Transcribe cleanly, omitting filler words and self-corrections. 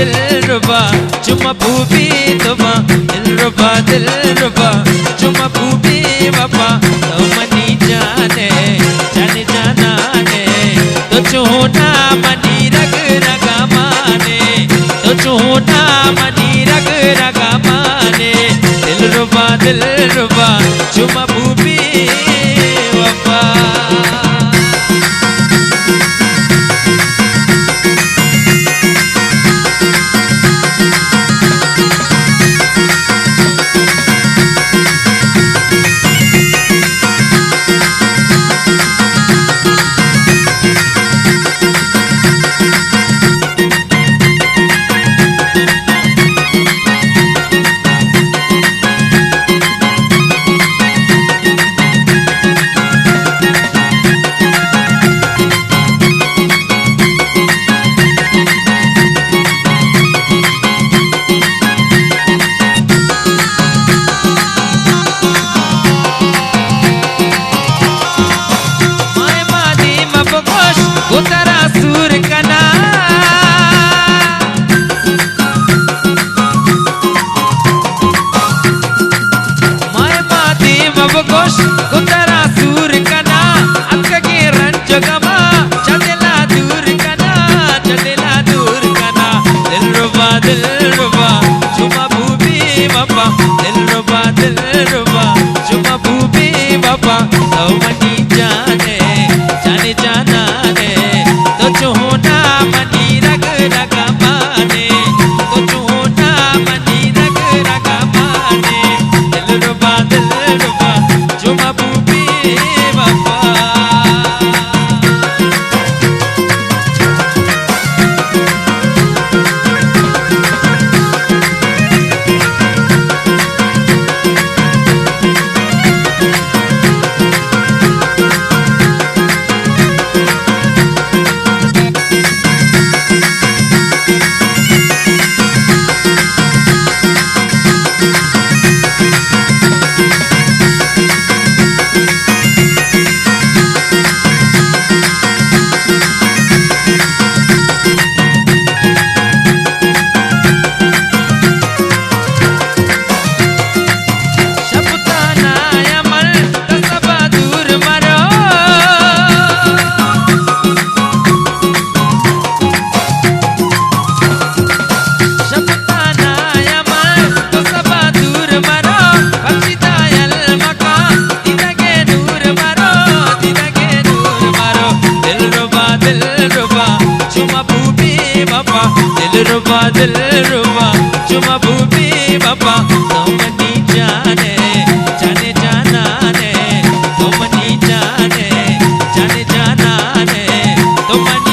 दिलरुबा चुमा भूबी तुमा दिलरुबा दिलरुबा चुमा भूबी बाबा तो मनी जाने जाने जाना ने तो चूना मनी रग रगा माने तो चूना मनी रग रगा माने दिलरुबा चुमा भूबी बाबा उतरा सूर कना माय माती मबगोश उतरा सूर कना अक्क के रंज गमा चलेला दूर कना दिलरुबा चुमा भूबी बाबा दिलरुबा चुमा भूबी बाबा तो मनी जाने जाने जाना तो चूना मनी रग रगा माने तो चूना मनी रग रगा माने दिलरुबा चुमा भूबी बाबा दिलरुबा चुमा भूबी बाबा तो मनी जाने जाने जाना ने तो मनी जाने जाने जाना ने तो मनी